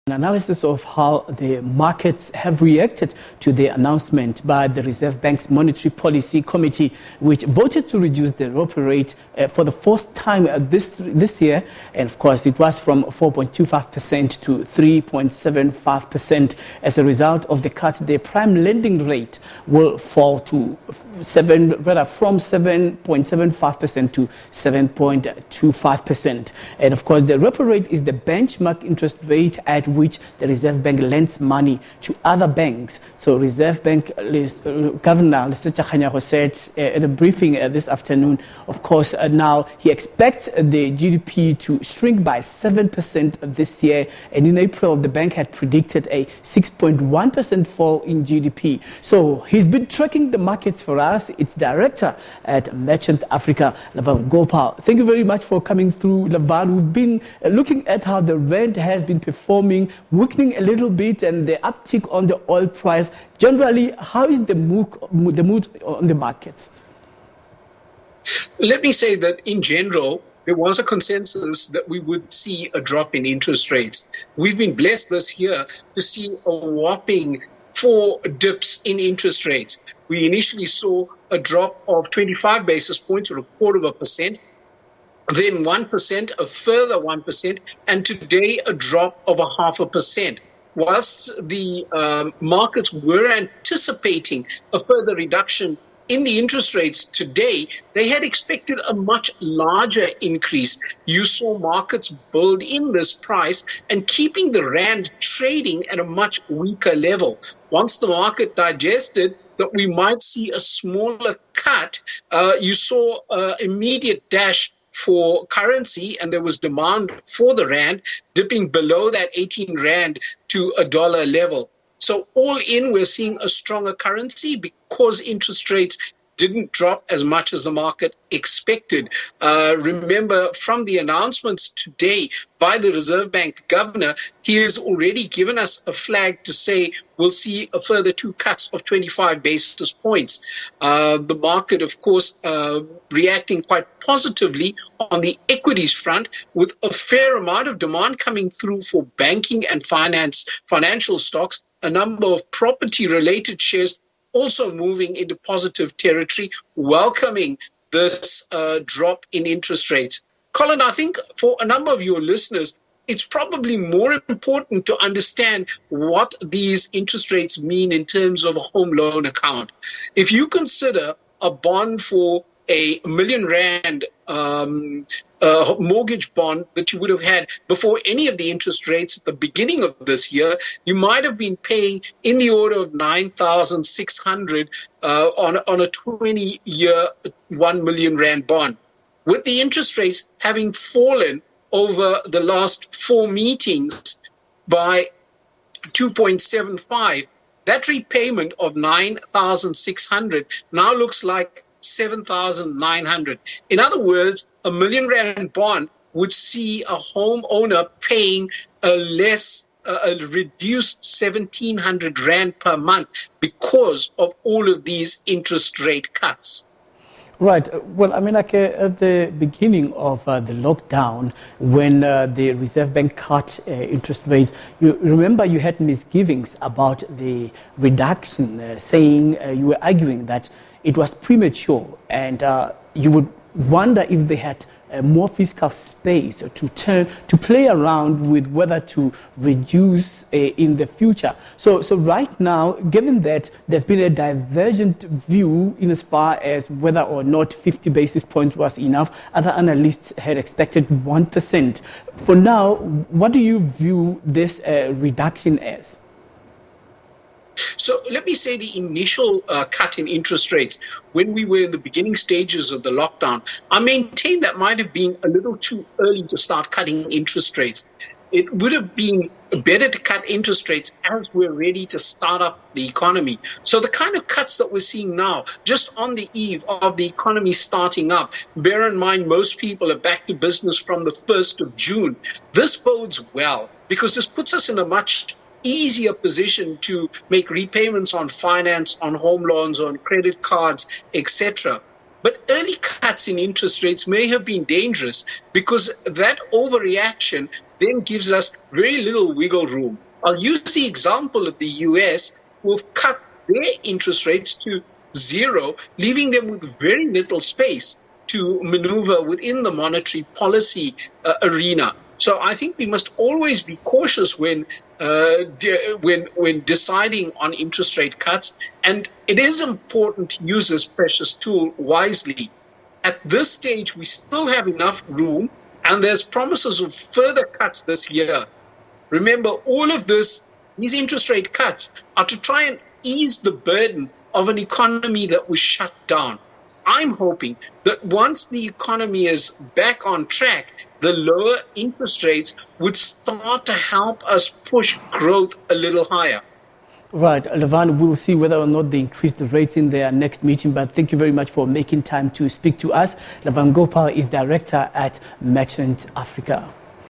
An analysis of how the markets have reacted to the announcement by the Reserve Bank's Monetary Policy Committee, which voted to reduce the repo rate for the fourth time this year. And of course, it was from 4.25% to 3.75%. As a result of the cut, the prime lending rate will fall to from 7.75% to 7.25%. And of course, the repo rate is the benchmark interest rate at which the Reserve Bank lends money to other banks. So Reserve Bank Governor Lesetja Kganyago said at a briefing this afternoon, of course, now he expects the GDP to shrink by 7% this year. And in April, the bank had predicted a 6.1% fall in GDP. So he's been tracking the markets for us. It's director at Merchant Africa, Lavan Gopaul. Thank you very much for coming through, Lavan. We've been looking at how the rand has been performing, weakening a little bit, and the uptick on the oil price. Generally, how is the mood on the markets? Let me say that in general, there was a consensus that we would see a drop in interest rates. We've been blessed this year to see a whopping 4 dips in interest rates. We initially saw a drop of 25 basis points, or 0.25%, then 1%, a further 1%, and today a drop of 0.5%. Whilst the markets were anticipating a further reduction in the interest rates today, they had expected a much larger increase. You saw markets build in this price and keeping the rand trading at a much weaker level. Once the market digested that we might see a smaller cut, you saw an immediate dash for currency, and there was demand for the rand, dipping below that 18 rand to a dollar level. So all in, we're seeing a stronger currency because interest rates didn't drop as much as the market expected. Remember, from the announcements today by the Reserve Bank governor, he has already given us a flag to say we'll see a further 2 cuts of 25 basis points. The market, of course, reacting quite positively on the equities front, with a fair amount of demand coming through for banking and financial stocks, a number of property-related shares also moving into positive territory, welcoming this drop in interest rates. Colin, I think for a number of your listeners, it's probably more important to understand what these interest rates mean in terms of a home loan account. If you consider a bond for a R1 million mortgage bond that you would have had before any of the interest rates at the beginning of this year, you might have been paying in the order of 9,600 on a 20-year R1 million bond. With the interest rates having fallen over the last 4 meetings by 2.75, that repayment of 9,600 now looks like 7,900. In other words, a R1 million bond would see a homeowner paying a reduced 1,700 rand per month because of all of these interest rate cuts. Right. Well, I mean, like at the beginning of the lockdown, when the Reserve Bank cut interest rates, you remember you had misgivings about the reduction, saying you were arguing that it was premature, and you would wonder if they had more fiscal space to play around with whether to reduce in the future. So right now, given that there's been a divergent view in as far as whether or not 50 basis points was enough, other analysts had expected 1%. For now, what do you view this reduction as? So let me say the initial cut in interest rates, when we were in the beginning stages of the lockdown, I maintain that might have been a little too early to start cutting interest rates. It would have been better to cut interest rates as we're ready to start up the economy. So the kind of cuts that we're seeing now, just on the eve of the economy starting up, bear in mind most people are back to business from the 1st of June. This bodes well because this puts us in a much easier position to make repayments on finance, on home loans, on credit cards, etc. But early cuts in interest rates may have been dangerous because that overreaction then gives us very little wiggle room. I'll use the example of the US, who have cut their interest rates to zero, leaving them with very little space to maneuver within the monetary policy arena. So I think we must always be cautious when deciding on interest rate cuts, and it is important to use this precious tool wisely. At this stage, we still have enough room, and there's promises of further cuts this year. Remember, all of these interest rate cuts are to try and ease the burden of an economy that was shut down. I'm hoping that once the economy is back on track, the lower interest rates would start to help us push growth a little higher. Right, Lavan, we'll see whether or not they increase the rates in their next meeting, but thank you very much for making time to speak to us. Lavan Gopaul is Director at Merchant Africa.